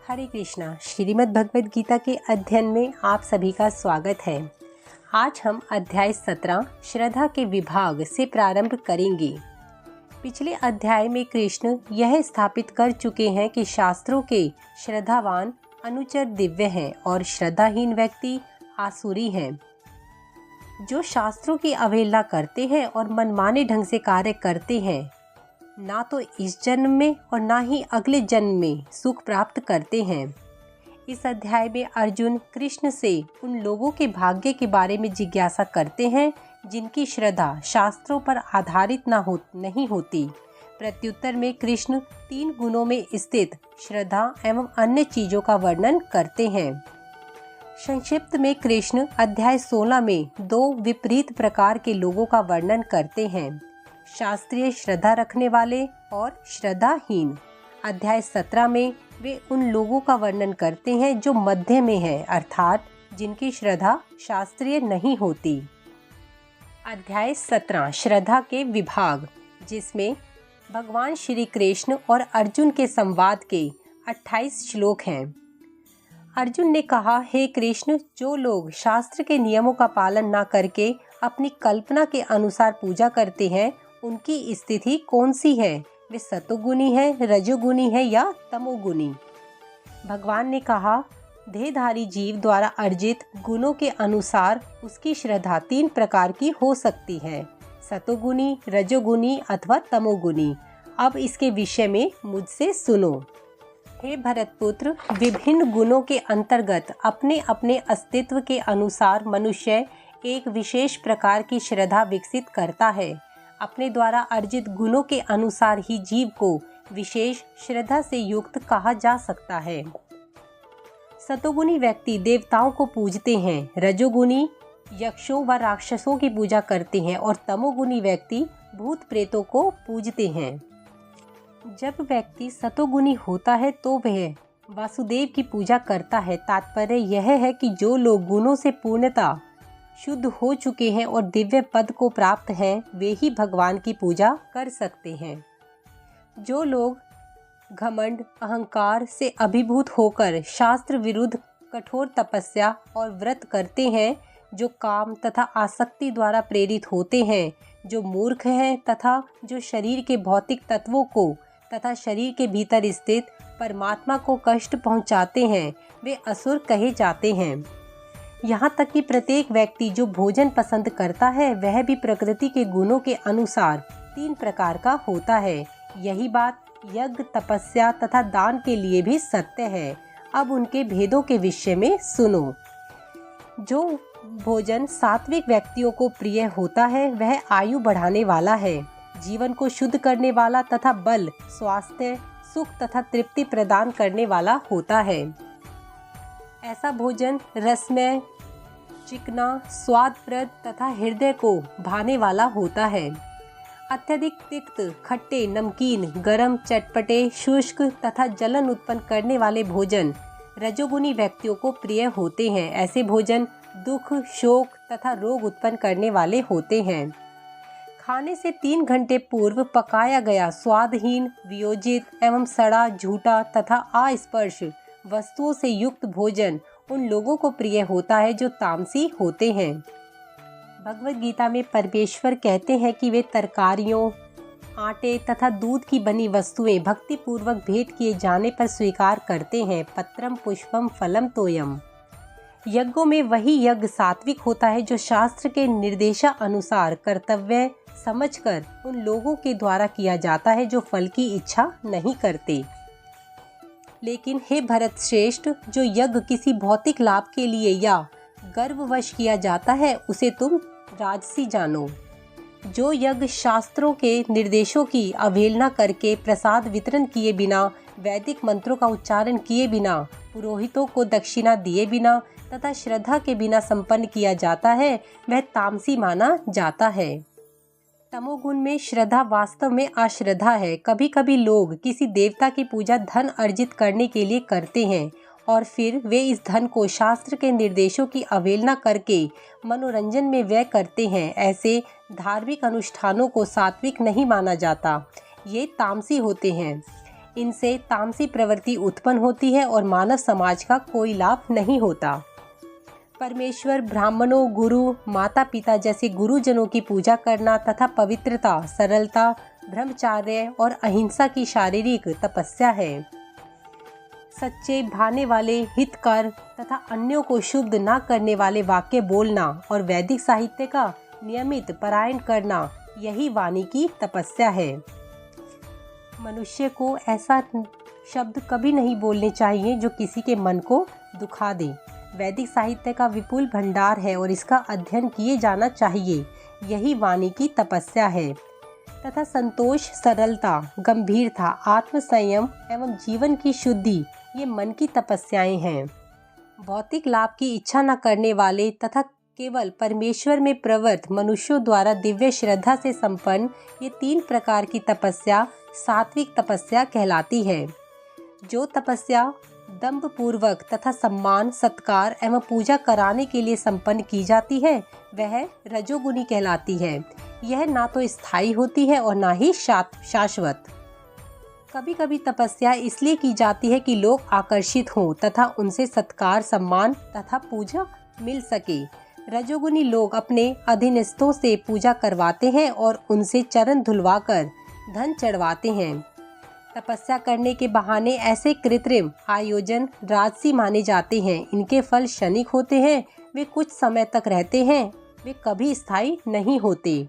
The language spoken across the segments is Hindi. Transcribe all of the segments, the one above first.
हरे कृष्णा। श्रीमद् भगवद गीता के अध्ययन में आप सभी का स्वागत है। आज हम अध्याय 17 श्रद्धा के विभाग से प्रारंभ करेंगे। पिछले अध्याय में कृष्ण यह स्थापित कर चुके हैं कि शास्त्रों के श्रद्धावान अनुचर दिव्य हैं और श्रद्धाहीन व्यक्ति आसुरी हैं। जो शास्त्रों की अवहेलना करते हैं और मनमाने ढंग से कार्य करते हैं, ना तो इस जन्म में और ना ही अगले जन्म में सुख प्राप्त करते हैं। इस अध्याय में अर्जुन कृष्ण से उन लोगों के भाग्य के बारे में जिज्ञासा करते हैं जिनकी श्रद्धा शास्त्रों पर आधारित नहीं होती। प्रत्युत्तर में कृष्ण 3 गुणों में स्थित श्रद्धा एवं अन्य चीजों का वर्णन करते हैं। संक्षिप्त में कृष्ण अध्याय 16 में 2 विपरीत प्रकार के लोगों का वर्णन करते हैं, शास्त्रीय श्रद्धा रखने वाले और श्रद्धाहीन। अध्याय 17 में वे उन लोगों का वर्णन करते हैं जो मध्य में है, अर्थात जिनकी श्रद्धा शास्त्रीय नहीं होती। अध्याय 17 श्रद्धा के विभाग, जिसमें भगवान श्री कृष्ण और अर्जुन के संवाद के 28 श्लोक हैं। अर्जुन ने कहा, हे कृष्ण, जो लोग शास्त्र के नियमों का पालन न करके अपनी कल्पना के अनुसार पूजा करते हैं, उनकी स्थिति कौन सी है? वे सतोगुनी है, रजोगुनी है या तमोगुनी? भगवान ने कहा, देहधारी जीव द्वारा अर्जित गुणों के अनुसार उसकी श्रद्धा 3 प्रकार की हो सकती है, सतोगुनी, रजोगुनी अथवा तमोगुनी। अब इसके विषय में मुझसे सुनो। हे भरतपुत्र, विभिन्न गुणों के अंतर्गत अपने अपने अस्तित्व के अनुसार मनुष्य एक विशेष प्रकार की श्रद्धा विकसित करता है। अपने द्वारा अर्जित गुणों के अनुसार ही जीव को विशेष श्रद्धा से युक्त कहा जा सकता है। सतोगुनी व्यक्ति देवताओं को पूजते हैं, रजोगुनी यक्षों व राक्षसों की पूजा करते हैं और तमोगुनी व्यक्ति भूत प्रेतों को पूजते हैं। जब व्यक्ति सतोगुनी होता है तो वह वासुदेव की पूजा करता है। तात्पर्य यह है कि जो लोग गुणों से पूर्णता शुद्ध हो चुके हैं और दिव्य पद को प्राप्त हैं, वे ही भगवान की पूजा कर सकते हैं। जो लोग घमंड, अहंकार से अभिभूत होकर शास्त्र विरुद्ध कठोर तपस्या और व्रत करते हैं, जो काम तथा आसक्ति द्वारा प्रेरित होते हैं, जो मूर्ख हैं तथा जो शरीर के भौतिक तत्वों को तथा शरीर के भीतर स्थित परमात्मा को कष्ट पहुंचाते हैं, वे असुर कहे जाते हैं। यहाँ तक कि प्रत्येक व्यक्ति जो भोजन पसंद करता है, वह भी प्रकृति के गुणों के अनुसार 3 प्रकार का होता है। यही बात यज्ञ, तपस्या तथा दान के लिए भी सत्य है। अब उनके भेदों के विषय में सुनो। जो भोजन सात्विक व्यक्तियों को प्रिय होता है, वह आयु बढ़ाने वाला है, जीवन को शुद्ध करने वाला तथा बल, स्वास्थ्य, सुख तथा तृप्ति प्रदान करने वाला होता है। ऐसा भोजन रसमय, चिकना, स्वादप्रद तथा हृदय को भाने वाला होता है। अत्यधिक तिक्त, खट्टे, नमकीन, गरम, चटपटे, शुष्क तथा जलन उत्पन्न करने वाले भोजन रजोगुनी व्यक्तियों को प्रिय होते हैं। ऐसे भोजन दुख, शोक तथा रोग उत्पन्न करने वाले होते हैं। खाने से 3 घंटे पूर्व पकाया गया स्वादहीन, वियोजित एवं सड़ा, झूठा तथा अस्पर्श वस्तुओं से युक्त भोजन उन लोगों को प्रिय होता है जो तामसी होते हैं। भगवद गीता में परमेश्वर कहते हैं कि वे तरकारियों, आटे तथा दूध की बनी वस्तुएं भक्ति पूर्वक भेंट किए जाने पर स्वीकार करते हैं। पत्रम पुष्पम फलम तोयम। यज्ञों में वही यज्ञ सात्विक होता है जो शास्त्र के निर्देशा अनुसार कर्तव्य समझकर उन लोगों के द्वारा किया जाता है जो फल की इच्छा नहीं करते। लेकिन हे भरत श्रेष्ठ, जो यज्ञ किसी भौतिक लाभ के लिए या गर्ववश किया जाता है, उसे तुम राजसी जानो। जो यज्ञ शास्त्रों के निर्देशों की अवहेलना करके प्रसाद वितरण किए बिना, वैदिक मंत्रों का उच्चारण किए बिना, पुरोहितों को दक्षिणा दिए बिना तथा श्रद्धा के बिना संपन्न किया जाता है, वह तामसी माना जाता है। तमोगुण में श्रद्धा वास्तव में अश्रद्धा है। कभी कभी लोग किसी देवता की पूजा धन अर्जित करने के लिए करते हैं और फिर वे इस धन को शास्त्र के निर्देशों की अवहेलना करके मनोरंजन में व्यय करते हैं। ऐसे धार्मिक अनुष्ठानों को सात्विक नहीं माना जाता, ये तामसी होते हैं। इनसे तामसी प्रवृत्ति उत्पन्न होती है और मानव समाज का कोई लाभ नहीं होता। परमेश्वर, ब्राह्मणों, गुरु, माता पिता जैसे गुरुजनों की पूजा करना तथा पवित्रता, सरलता, ब्रह्मचार्य और अहिंसा की शारीरिक तपस्या है। सच्चे, भाने वाले, हितकर तथा अन्यों को शुद्ध न करने वाले वाक्य बोलना और वैदिक साहित्य का नियमित पारायण करना, यही वाणी की तपस्या है। मनुष्य को ऐसा शब्द कभी नहीं बोलने चाहिए जो किसी के मन को दुखा दे। वैदिक साहित्य का विपुल भंडार है और इसका अध्ययन किए जाना चाहिए, यही वाणी की तपस्या है। तथा संतोष, सरलता, गंभीरता, आत्मसंयम एवं जीवन की शुद्धि, ये मन की तपस्याएं हैं। भौतिक लाभ की इच्छा न करने वाले तथा केवल परमेश्वर में प्रवृत्त मनुष्यों द्वारा दिव्य श्रद्धा से संपन्न ये 3 प्रकार की तपस्या सात्विक तपस्या कहलाती है। जो तपस्या दंभ पूर्वक तथा सम्मान, सत्कार एवं पूजा कराने के लिए संपन्न की जाती है, वह रजोगुनी कहलाती है। यह ना तो स्थायी होती है और ना ही शाश्वत। कभी कभी तपस्या इसलिए की जाती है कि लोग आकर्षित हों तथा उनसे सत्कार, सम्मान तथा पूजा मिल सके। रजोगुनी लोग अपने अधीनस्थों से पूजा करवाते हैं और उनसे चरण धुलवाकर धन चढ़वाते हैं। तपस्या करने के बहाने ऐसे कृत्रिम आयोजन राजसी माने जाते हैं। इनके फल क्षणिक होते हैं, वे कुछ समय तक रहते हैं, वे कभी स्थायी नहीं होते।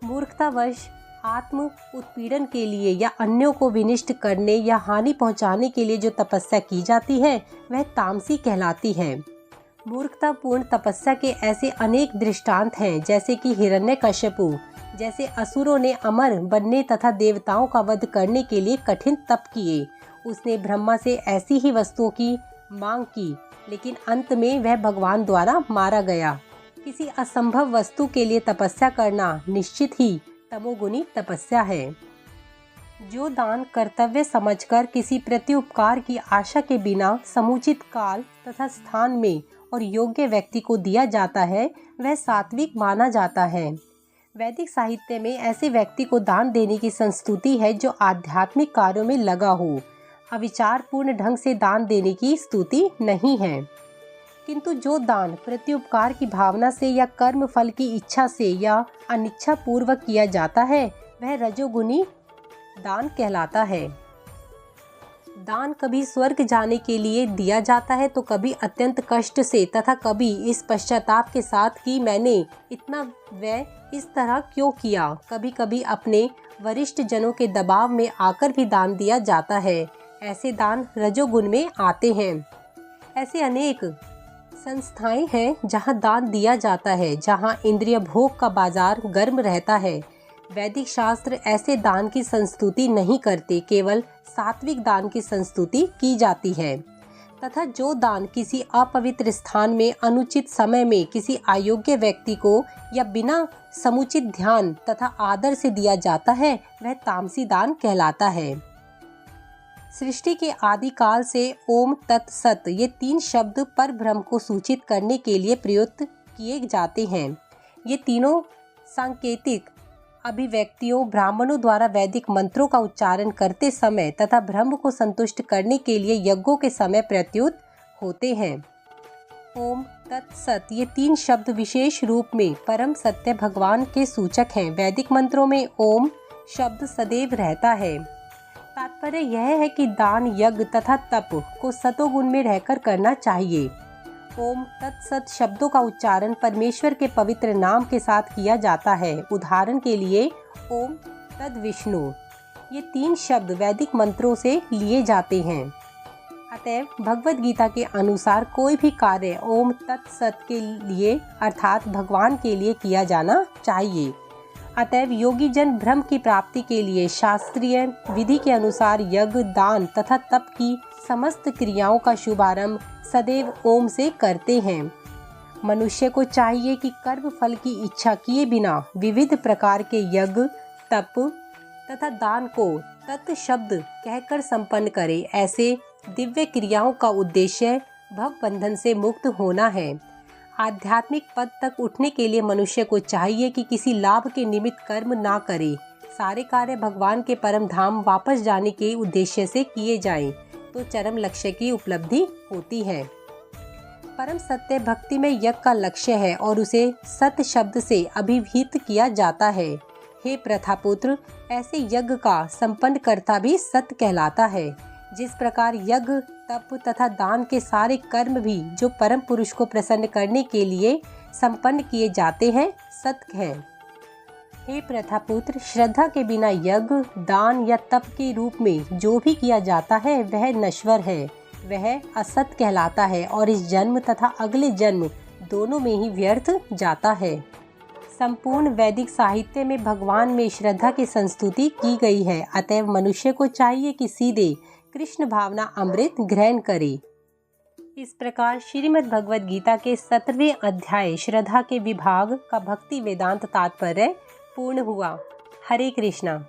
मूर्खतावश आत्म उत्पीड़न के लिए या अन्यों को विनिष्ट करने या हानि पहुंचाने के लिए जो तपस्या की जाती है, वह तामसी कहलाती है। मूर्खतापूर्ण तपस्या के ऐसे अनेक दृष्टांत हैं, जैसे कि हिरण्यकश्यपु जैसे असुरों ने अमर बनने तथा देवताओं का वध करने के लिए कठिन तप किए। उसने ब्रह्मा से ऐसी ही वस्तुओं की मांग की, लेकिन अंत में वह भगवान द्वारा मारा गया। किसी असंभव वस्तु के लिए तपस्या करना निश्चित ही तमोगुनी तपस्या है। जो दान कर्तव्य समझकर किसी प्रत्युपकार की आशा के बिना समुचित काल तथा स्थान में और योग्य व्यक्ति को दिया जाता है, वह सात्विक माना जाता है। वैदिक साहित्य में ऐसे व्यक्ति को दान देने की संस्तुति है जो आध्यात्मिक कार्यों में लगा हो। अविचारपूर्ण ढंग से दान देने की स्तुति नहीं है। किंतु जो दान प्रत्युपकार की भावना से या कर्म फल की इच्छा से या अनिच्छा पूर्वक किया जाता है, वह रजोगुनी दान कहलाता है। दान कभी स्वर्ग जाने के लिए दिया जाता है तो कभी अत्यंत कष्ट से तथा कभी इस पश्चाताप के साथ कि मैंने इतना व्यय इस तरह क्यों किया। कभी कभी अपने वरिष्ठ जनों के दबाव में आकर भी दान दिया जाता है। ऐसे दान रजोगुण में आते हैं। ऐसे अनेक संस्थाएं हैं जहां दान दिया जाता है, जहां इंद्रिय भोग का बाजार गर्म रहता है। वैदिक शास्त्र ऐसे दान की संस्तुति नहीं करते, केवल सात्विक दान की संस्तुति की जाती है। तथा जो दान किसी अपवित्र स्थान में अनुचित समय में किसी अयोग्य व्यक्ति को या बिना समुचित ध्यान तथा आदर से दिया जाता है, वह तामसी दान कहलाता है। सृष्टि के आदि काल से ओम तत् सत ये 3 शब्द पर ब्रह्म को सूचित करने के लिए प्रयुक्त किए जाते हैं। ये तीनों सांकेतिक अभिव्यक्तियों ब्राह्मणों द्वारा वैदिक मंत्रों का उच्चारण करते समय तथा ब्रह्म को संतुष्ट करने के लिए यज्ञों के समय प्रत्युत होते हैं। ओम तत्सत ये 3 शब्द विशेष रूप में परम सत्य भगवान के सूचक हैं। वैदिक मंत्रों में ओम शब्द सदैव रहता है। तात्पर्य यह है कि दान, यज्ञ तथा तप को सतोगुण में रहकर करना चाहिए। ओम तत्सत शब्दों का उच्चारण परमेश्वर के पवित्र नाम के साथ किया जाता है। उदाहरण के लिए ओम तद विष्णु, ये 3 शब्द वैदिक मंत्रों से लिए जाते हैं। अतएव भगवद गीता के अनुसार कोई भी कार्य ओम तत्सत के लिए अर्थात भगवान के लिए किया जाना चाहिए। अतएव योगी जन ब्रह्म की प्राप्ति के लिए शास्त्रीय विधि के अनुसार यज्ञ, दान तथा तप की समस्त क्रियाओं का शुभारंभ सदैव ओम से करते हैं। मनुष्य को चाहिए कि कर्म फल की इच्छा किए बिना विविध प्रकार के यज्ञ, तप तथा दान को तत् शब्द कहकर संपन्न करे। ऐसे दिव्य क्रियाओं का उद्देश्य भव बंधन से मुक्त होना है। आध्यात्मिक पद तक उठने के लिए मनुष्य को चाहिए कि किसी लाभ के निमित्त कर्म ना करे। सारे कार्य भगवान के परम धाम वापस जाने के उद्देश्य से किए जाएं, तो चरम लक्ष्य की उपलब्धि होती है। परम सत्य भक्ति में यज्ञ का लक्ष्य है और उसे सत्य शब्द से अभिहित किया जाता है। हे प्रथापुत्र, ऐसे यज्ञ का संपन्न कर्ता भी सत्य कहलाता है। जिस प्रकार यज्ञ, तप तथा दान के सारे कर्म भी जो परम पुरुष को प्रसन्न करने के लिए संपन्न किए जाते हैं, सत्य है। हे प्रथापुत्र, श्रद्धा के बिना यज्ञ, दान या तप के रूप में जो भी किया जाता है वह नश्वर है, वह असत कहलाता है और इस जन्म तथा अगले जन्म दोनों में ही व्यर्थ जाता है। संपूर्ण वैदिक साहित्य में भगवान में श्रद्धा की संस्तुति की गई है, अतएव मनुष्य को चाहिए कि सीधे कृष्ण भावना अमृत ग्रहण करे। इस प्रकार श्रीमद् भगवद गीता के 17वें अध्याय श्रद्धा के विभाग का भक्ति वेदांत तात्पर्य पूर्ण हुआ। हरे कृष्णा।